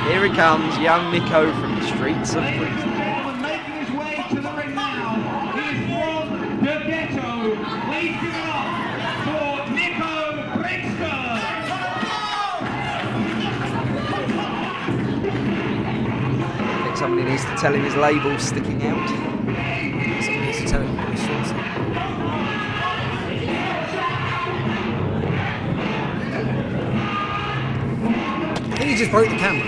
Here he comes, young Nikko from the streets of Brixton. Making his way to the ring now. He is from the ghetto. Please give it up for Nikko Brixton. I think somebody needs to tell him his label's sticking out. Somebody needs to tell him what his shorts are. I think he just broke the camera.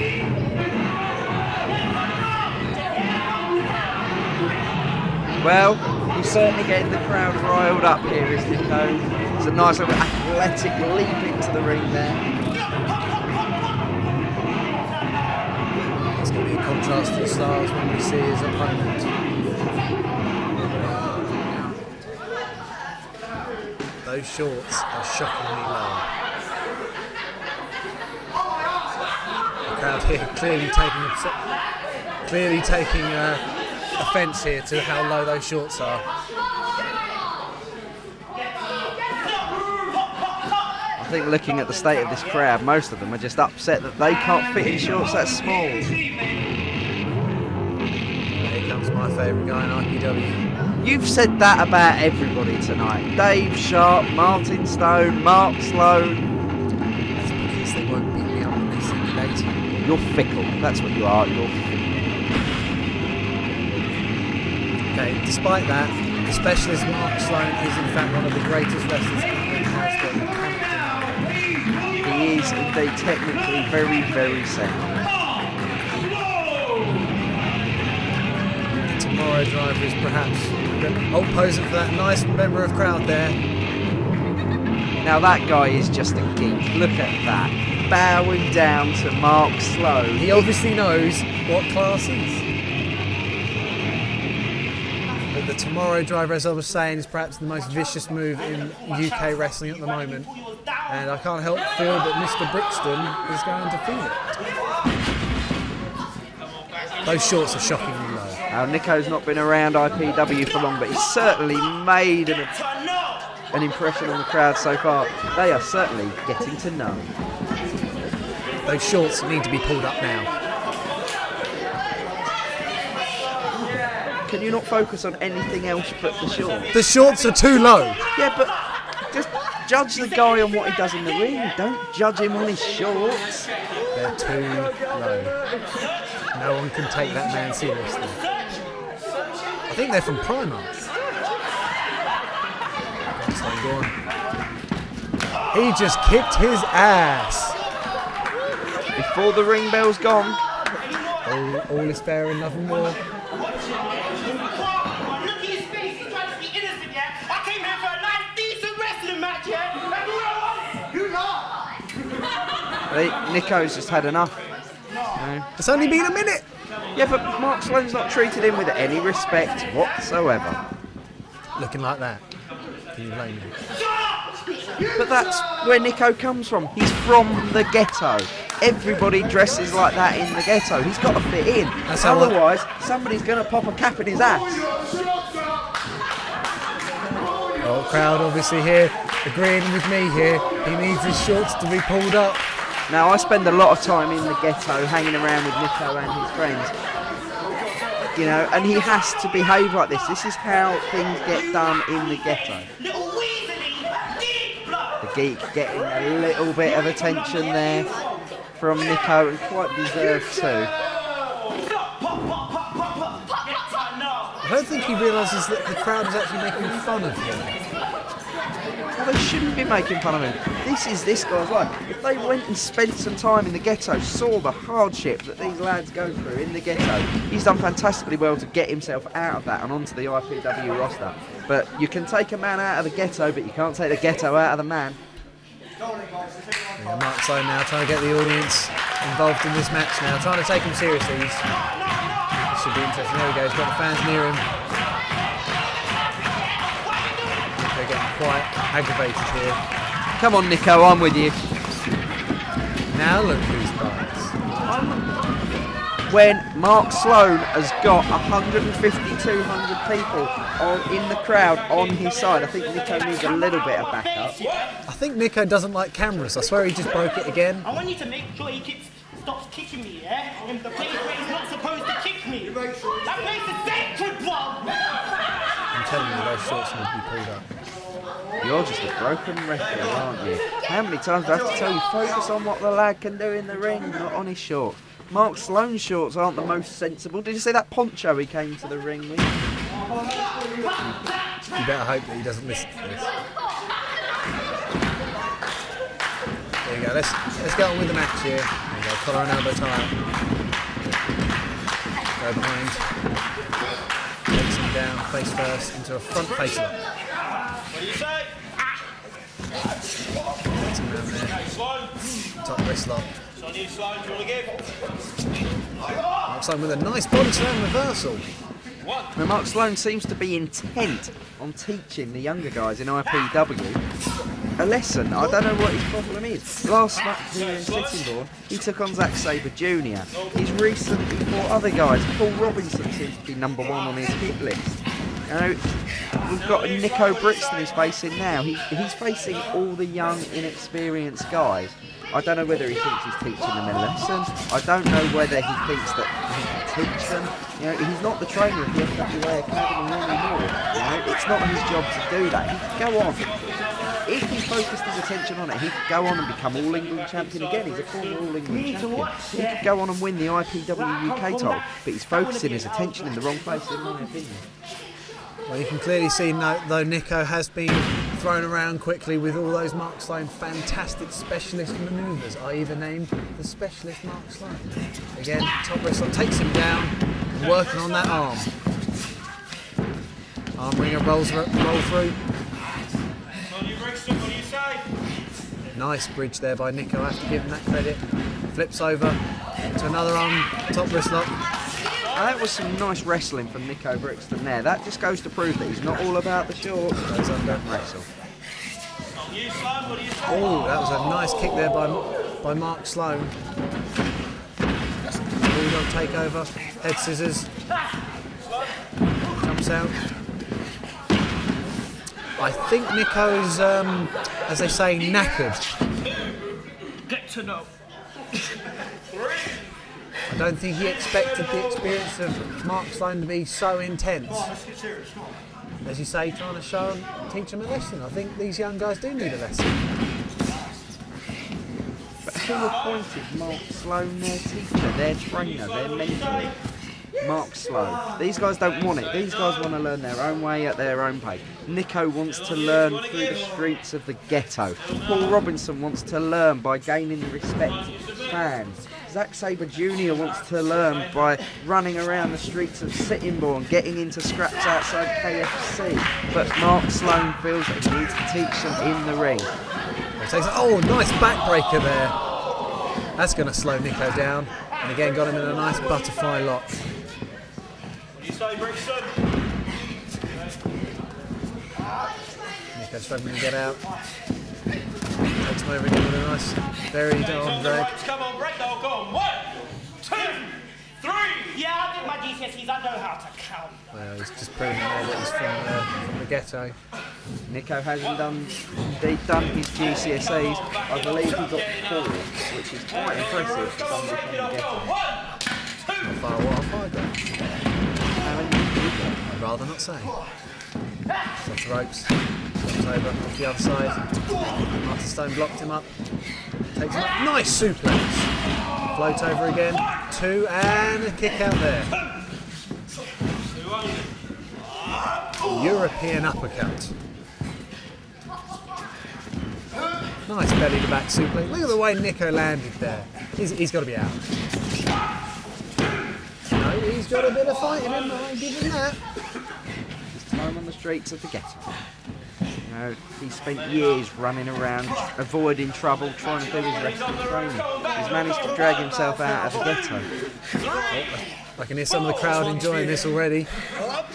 Well, he's certainly getting the crowd riled up here, is Nikko. It's a nice little athletic leap into the ring there. It's going to be a contrast to the stars when we see his opponent. Those shorts are shockingly low. The crowd here clearly taking offence here to how low those shorts are. I think looking at the state of this crowd, most of them are just upset that they can't fit in shorts that small. Here comes my favourite guy in IPW. You've said that about everybody tonight. Dave Sharp, Martin Stone, Mark Sloan. That's because they won't beat me up when they see me later. You're fickle. That's what you are. You're fickle. Okay, despite that, the specialist Mark Sloan is in fact one of the greatest wrestlers England has got. He is indeed technically very, very sound. The Tomorrow Driver is perhaps posing for that nice member of crowd there. Now that guy is just a geek. Look at that. Bowing down to Mark Sloan. He obviously knows what class is. But the Tomorrow Driver, as I was saying, is perhaps the most vicious move in UK wrestling at the moment. And I can't help feel that Mr. Brixton is going to feel it. Those shorts are shockingly low. Now Nikko's not been around IPW for long, but he's certainly made an impression on the crowd so far. They are certainly getting to know. Those shorts need to be pulled up now. Can you not focus on anything else but the shorts? The shorts are too low. Yeah, but just judge the guy on what he does in the ring. Don't judge him on his shorts. They're too low. No one can take that man seriously. I think they're from Primark. Go on. He just kicked his ass. Before the ring bell's gone. All is fair in love and war. Nikko's just had enough. No. It's only been a minute. Yeah, but Mark Sloan's not treated him with any respect whatsoever. Looking like that. Can you blame him? But that's where Nikko comes from. He's from the ghetto. Everybody dresses like that in the ghetto. He's got to fit in. Otherwise, somebody's going to pop a cap in his ass. Oh, crowd obviously here agreeing with me here. He needs his shorts to be pulled up. Now, I spend a lot of time in the ghetto hanging around with Nikko and his friends. You know, and he has to behave like this. This is how things get done in the ghetto. The geek getting a little bit of attention there from Nikko, and quite deserved too. I don't think he realises that the crowd is actually making fun of him. Well, they shouldn't be making fun of him. This is this guy's life. If they went and spent some time in the ghetto, saw the hardship that these lads go through in the ghetto, he's done fantastically well to get himself out of that and onto the IPW roster. But you can take a man out of the ghetto, but you can't take the ghetto out of the man. Yeah, Mark Sloan now trying to get the audience involved in this match now, trying to take him seriously. This should be interesting. There we go, he's got the fans near him. They're getting quite aggravated here. Come on, Nikko, I'm with you. Now look who's biased. When Mark Sloan has got 150, 200 people in the crowd on his side, I think Nikko needs a little bit of backup. I think Nikko doesn't like cameras. I swear he just broke it again. I want you to make sure he keeps stops kicking me, yeah? In the place where he's not supposed to kick me. That place is sacred, bruv! I'm telling you, those shorts need to be pulled up. You're just a broken record, aren't you? How many times do I have to tell you, focus on what the lad can do in the ring, not on his shorts? Mark Sloan's shorts aren't the most sensible. Did you see that poncho he came to the ring with? You better hope that he doesn't listen to this. There you go, let's get on with the match here. There you go, collar and elbow tie. Go behind. Takes him down, face first, into a front face lock. What do you say? Takes him down there. Sloan. Top wrist lock. It's on you, Sloan. Do you want to give? Mark Sloan with a nice body slam reversal. Now, Mark Sloan seems to be intent on teaching the younger guys in IPW a lesson. I don't know what his problem is. Last match here in Sittingbourne, he took on Zack Sabre Jr. He's recently fought other guys. Paul Robinson seems to be #1 on his hit list. You know, we've got Nikko Brixton he's facing now. He's facing all the young, inexperienced guys. I don't know whether he thinks he's teaching them a lesson. I don't know whether he thinks that he can teach them. You know, he's not the trainer of the FWA Academy anymore. You know, it's not his job to do that. He could go on. If he focused his attention on it, he could go on and become All England champion again. He's a former All England champion. He could go on and win the IPW UK title, but he's focusing his attention in the wrong place, in my opinion. Well, you can clearly see though Nikko has been thrown around quickly with all those Mark Sloan fantastic specialist manoeuvres. I even named the specialist Mark Sloan. Again, top wrestler takes him down, working on that arm. Arm ringer roll through. On you, Brixton. What do you say? Nice bridge there by Nikko. I have to give him that credit. Flips over to another arm, top wrist lock. That was some nice wrestling from Nikko Brixton there. That just goes to prove that he's not all about the shorts. Goes under and wrestle. On you, Sloan. What do you say? Oh, that was a nice kick there by Mark Sloan. Bulldog takeover, head scissors. Jumps out. I think Nikko is, as they say, knackered. Get to know. I don't think he expected the experience of Mark Sloan to be so intense. As you say, trying to teach him a lesson. I think these young guys do need a lesson. But who appointed Mark Sloan their teacher, their trainer, their mentor? Mark Sloan. These guys don't want it. These guys want to learn their own way at their own pace. Nikko wants to learn through the streets of the ghetto. Paul Robinson wants to learn by gaining the respect of fans. Zack Sabre Jr. wants to learn by running around the streets of Sittingbourne, getting into scraps outside KFC. But Mark Sloan feels that he needs to teach them in the ring. Oh, nice backbreaker there. That's going to slow Nikko down. And again, got him in a nice butterfly lock. What do you say, Brixton? Nikko struggling to get out. Takes him over again with a nice, very arm drag. Come on, break the go on. 1, 2, 3. Yeah, I did my GCSEs. I know how to count. Well, he's just proving there that he's from the ghetto. Nikko hasn't done his GCSEs. I believe he got 4, which is quite impressive for somebody from the ghetto. 1, 2. Not far what I got. I'd rather not say. Lots of ropes. Jumps over off the other side. Martin Stone blocked him up. Takes him up. Nice suplex. Float over again. 2 and a kick out there. European uppercut. Nice belly to back suplex. Look at the way Nikko landed there. He's got to be out. No, he's got a bit of fight in him. I'll give him that. His time on the streets of the ghetto. You know, he spent years running around, avoiding trouble, trying to do his wrestling training. He's managed to drag himself out of the ghetto. I can hear some of the crowd enjoying this already. Come on,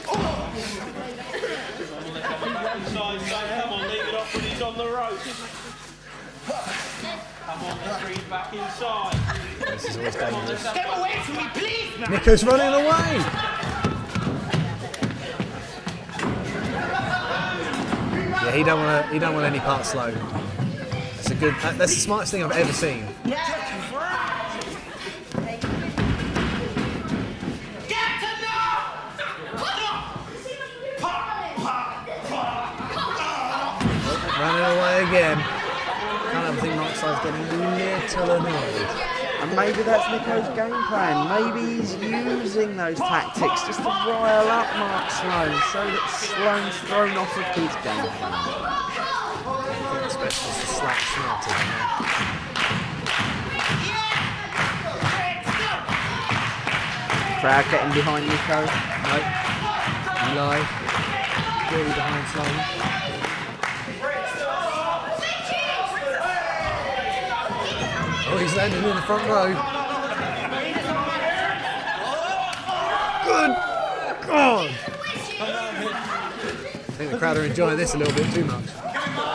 leave it off when he's on the ropes. Come on, let's bring it back inside. This is always dangerous. Get away from me, please, man. Nikko's running away. Yeah, he don't want any part Sloan. That's the smartest thing I've ever seen. again. Can't help but think Mark Sloan's getting a little annoyed. And maybe that's Nikko's game plan. Maybe he's using those tactics just to rile up Mark Sloan so that Sloan's thrown off of his game plan. I think the specialist is slap smarter than that. Crowd getting behind Nikko. Nope. Eli. Really behind Sloan. Oh, he's landing in the front row. Good God! I think the crowd are enjoying this a little bit too much.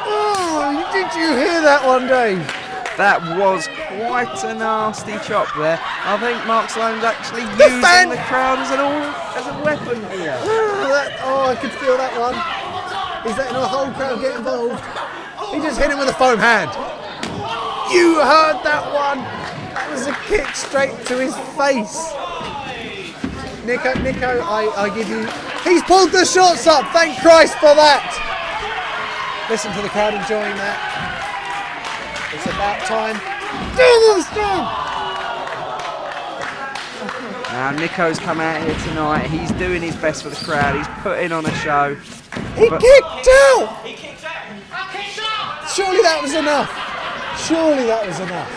Oh, did you hear that one, Dave? That was quite a nasty chop there. I think Mark Sloan's actually using the crowd as a weapon here. Oh, I could feel that one. He's letting the whole crowd get involved. He just hit him with a foam hand. You heard that one. That was a kick straight to his face. Nikko, I give you... He's pulled the shots up. Thank Christ for that. Listen to the crowd enjoying that. It's about time. Now Nikko's come out here tonight. He's doing his best for the crowd. He's putting on a show. He kicked out. He kicked out. I kicked out. Surely that was enough. Surely that was enough.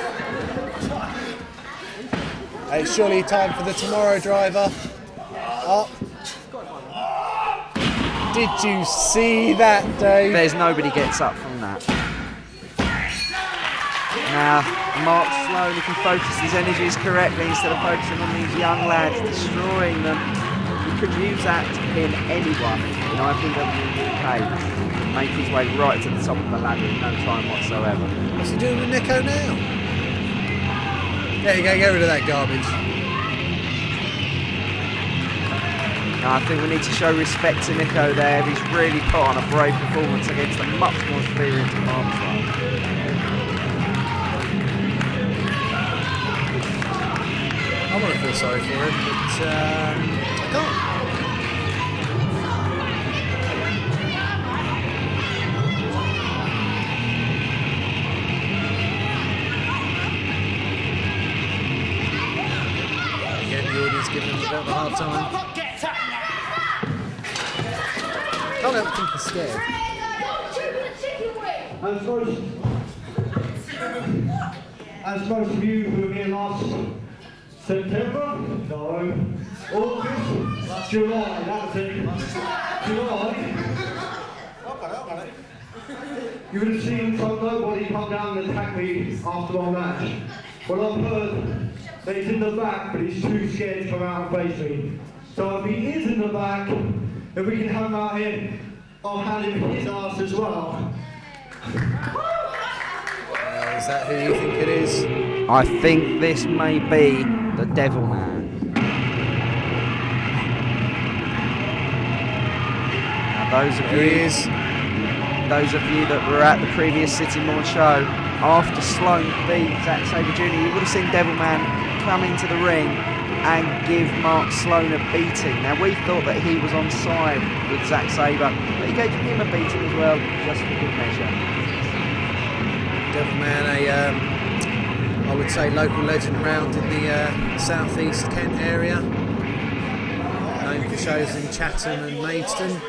It's surely time for the Tomorrow Driver. Up. Did you see that, Dave? There's nobody gets up from that. Now, Mark Sloan, if he focuses his energies correctly instead of focusing on these young lads, destroying them, he could use that to pin anyone in IPWA UK. Make his way right to the top of the ladder in no time whatsoever. What's he doing with Nikko now? There you go, get rid of that garbage. Now, I think we need to show respect to Nikko there. He's really put on a brave performance against a much more experienced Mark Sloan. I want to feel sorry for him, but I can't. Again, the audience giving him a bit of a hard time. Can't help but think he's scared. As most of you who were here last September, no, August, July, that's it. July. You would have seen nobody come down and attack me after my match. Well, I've heard that he's in the back, but he's too scared to come out and face me. So if he is in the back, if we can have him out here, I'll hand him his ass as well. Is that who you think it is? I think this may be the Devilman. Now, those of you that were at the previous City Morn show, after Sloan beat Zack Sabre Jr., you would have seen Devilman come into the ring and give Mark Sloan a beating. Now, we thought that he was on side with Zack Sabre, but he gave him a beating as well, just for good measure. Devilman, I would say local legend around in the southeast Kent area. Known for shows in Chatham and Maidstone.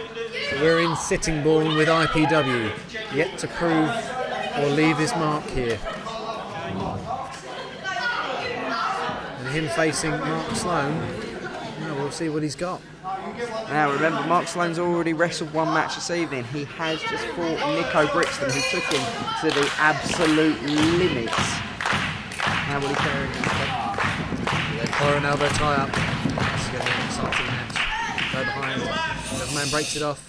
But we're in Sittingbourne with IPW, yet to prove or leave his mark here. And him facing Mark Sloan, we'll see what he's got. Now remember, Mark Sloan's already wrestled one match this evening. He has just fought Nikko Brixton, who took him to the absolute limits. How will he fare against him? Collar and elbow tie up. This is going to be an exciting match. Go behind. Devilman breaks it off.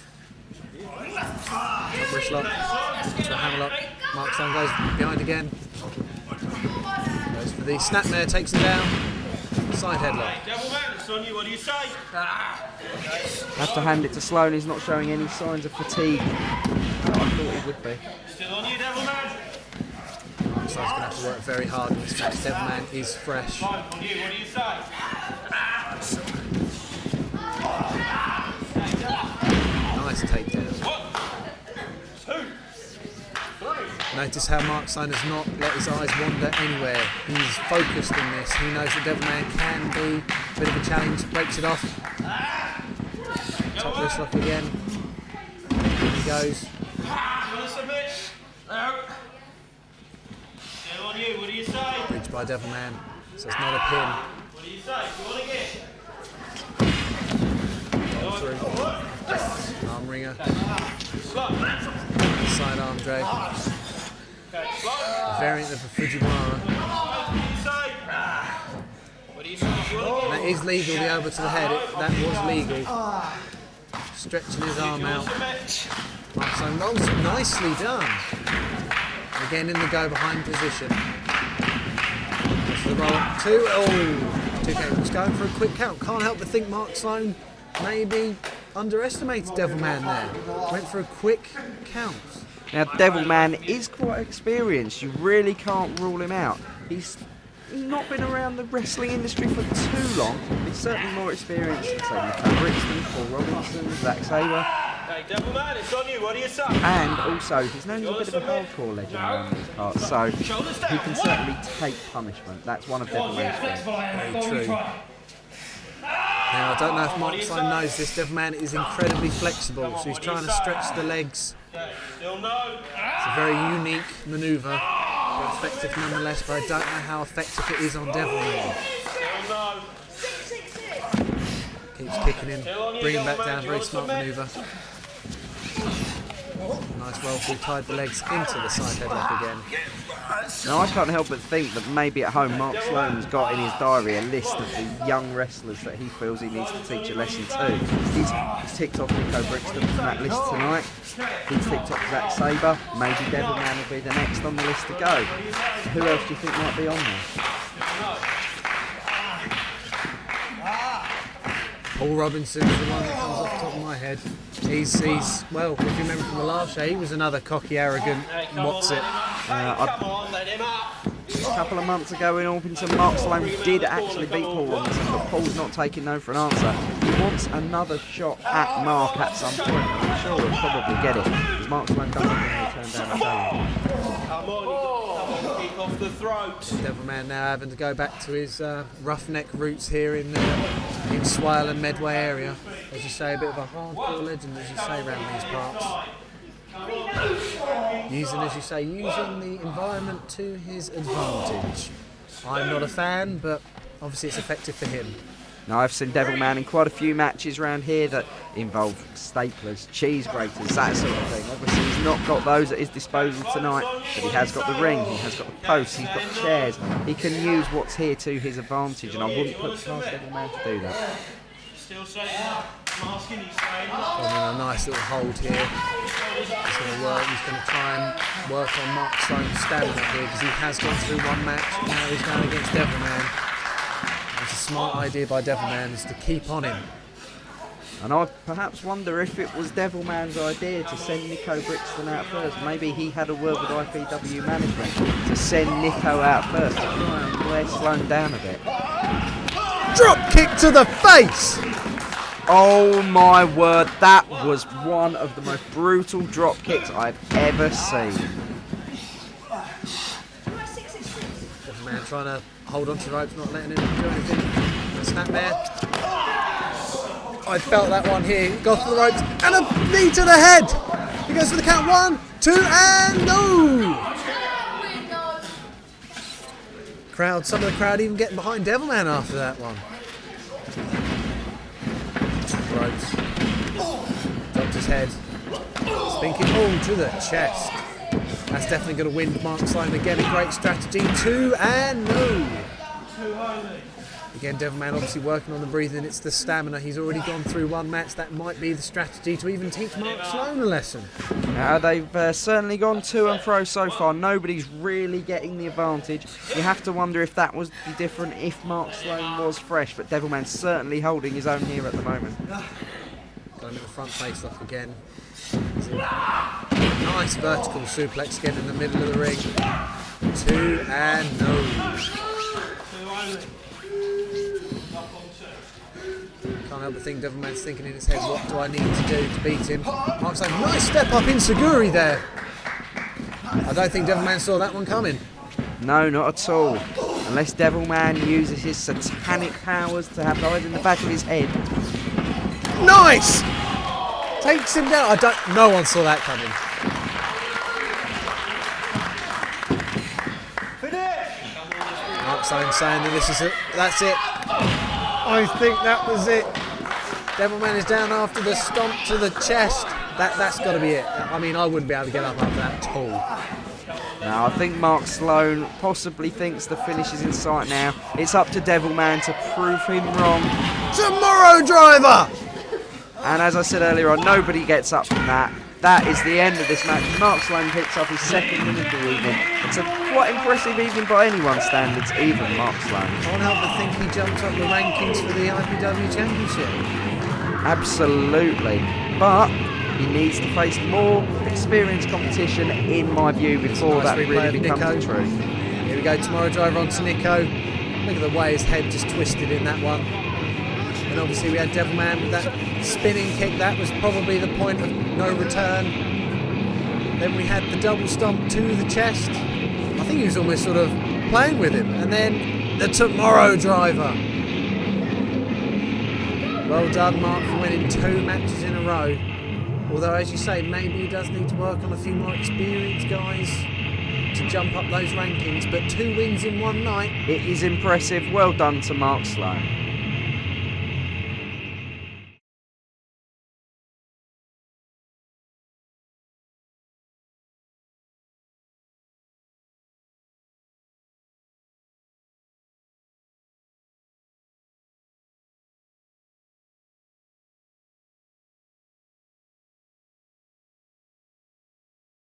Wrist lock to a hammerlock. Mark Sloan goes behind again. Goes for the snapmare, takes him down. Side headlock. Devilman, it's on you. What do you say? Have to hand it to Sloan. He's not showing any signs of fatigue. No, I thought he would be. Still on you, Devilman. Mark Sloan's going to have to work very hard in this match. Devilman is fresh. On you. What do you say? Nice takedown. 1, 2, 3. Notice how Mark Sloan has not let his eyes wander anywhere. He's focused in this. He knows that Devilman can be a bit of a challenge. Breaks it off. Top wrist lock again. Here he goes. Still on you, what do you say? Bridge by Devilman. So it's not a pin. What do you say? You want to get? Arm ringer. Side arm drag. A variant of a Fujiwara. What do you say? And that is legal, the elbow to the head. That was legal. Stretching his arm out. Mark Sloan rolls it, nicely done. Again in the go behind position. That's the roll up. Two counts. Going for a quick count. Can't help but think Mark Sloan maybe underestimated Devilman there. Went for a quick count. Now, Devilman is quite experienced. You really can't rule him out. He's not been around the wrestling industry for too long. He's certainly more experienced than, say, Nikko Brixton, Paul Robinson, Zack Sabre. Hey, Devilman, it's on you. What do you say? And also, he's known as a bit of a hardcore legend around these parts, so he can certainly take punishment. That's one of Devilman's strengths. Very true. Now, I don't know if Mark Sloan knows this. Devilman is incredibly flexible, so he's trying to stretch the legs. Still no. It's a very unique manoeuvre, but effective nonetheless, but I don't know how effective it is on Devilman. Still no. Keeps kicking him, bringing back down, very smart manoeuvre. Nice roll through, tied the legs into the side headlock again. Now, I can't help but think that maybe at home Mark Sloan's got in his diary a list of the young wrestlers that he feels he needs to teach a lesson to. He's ticked off Nikko Brixton from that list tonight. He's ticked off Zack Sabre. Maybe Devilman will be the next on the list to go. Who else do you think might be on there? Paul Robinson's the one that comes off the top of my head. He's well, if you remember from the last show, he was another cocky, arrogant, what's it. Come on, let him up. A couple of months ago in Orpington, Mark Sloan did actually beat Paul Robinson, but Paul's not taking no for an answer. He wants another shot at Mark at some point. I'm sure he'll probably get it, because Mark Sloan doesn't want to turn down a challenge. Come on, kick off the throat. Devilman now having to go back to his roughneck roots here in Swale and Medway area. As you say, a bit of a hardcore legend, as you say, around these parts. Using the environment to his advantage. I'm not a fan, but obviously it's effective for him. Now, I've seen Devilman in quite a few matches around here that involve staplers, cheese graters, that sort of thing. Obviously, he's not got those at his disposal tonight, but he has got the ring, he has got the posts, he's got chairs. He can use what's here to his advantage, and I wouldn't put past Devilman to do that. Still saying masking, he's saying. A nice little hold here. He's going to work. He's going to try and work on Mark Sloan's stamina here because he has gone through one match. Now he's down against Devilman. It's a smart idea by Devilman is to keep on him. And I perhaps wonder if it was Devilman's idea to send Nikko Brixton out first. Maybe he had a word with IPW management to send Nikko out first to try and wear Sloan down a bit. Drop kick to the face! Oh my word, that was one of the most brutal drop kicks I've ever seen. Devilman trying to hold on to the ropes, not letting him do anything. Snap there. I felt that one here. Got through the ropes and a knee to the head. He goes for the count. 1, 2, and no! Some of the crowd even getting behind Devilman after that one. Ropes. Dropped his head. Spinking all to the chest. That's definitely going to win Mark Sloan again. A great strategy. 2 and no. Again, Devilman obviously working on the breathing. It's the stamina. He's already gone through one match. That might be the strategy to even teach Mark Sloan a lesson. They've certainly gone to and fro so far. Nobody's really getting the advantage. You have to wonder if that was different if Mark Sloan was fresh, but Devilman's certainly holding his own here at the moment. Got him at the front face lock again. Nice vertical suplex again in the middle of the ring. 2 and no. Can't help but think Devilman's thinking in his head, what do I need to do to beat him? Mark's like, nice step up in Seguri there. I don't think Devilman saw that one coming. No, not at all. Unless Devilman uses his satanic powers to have eyes in the back of his head. Nice! Takes him down. No one saw that coming. Mark Sloan saying that this is it. That's it. I think that was it. Devilman is down after the stomp to the chest. That's got to be it. I mean, I wouldn't be able to get up after that at all. Now, I think Mark Sloan possibly thinks the finish is in sight now. It's up to Devilman to prove him wrong. Tomorrow Driver! And as I said earlier on, nobody gets up from that. That is the end of this match. Mark Sloan picks up his second win of the evening. It's a quite impressive evening by anyone's standards, even Mark Sloan. I can't help but think he jumped up the rankings for the IPW Championship. Absolutely. But he needs to face more experienced competition, in my view, before that really becomes the truth. Here we go, Tomorrow Driver onto Nikko. Look at the way his head just twisted in that one. And obviously we had Devilman with that spinning kick. That was probably the point of no return. Then we had the double stomp to the chest. I think he was almost sort of playing with him. And then the Tomorrow Driver. Well done, Mark, for winning 2 matches in a row. Although, as you say, maybe he does need to work on a few more experienced guys to jump up those rankings. But 2 wins in one night. It is impressive. Well done to Mark Sloan.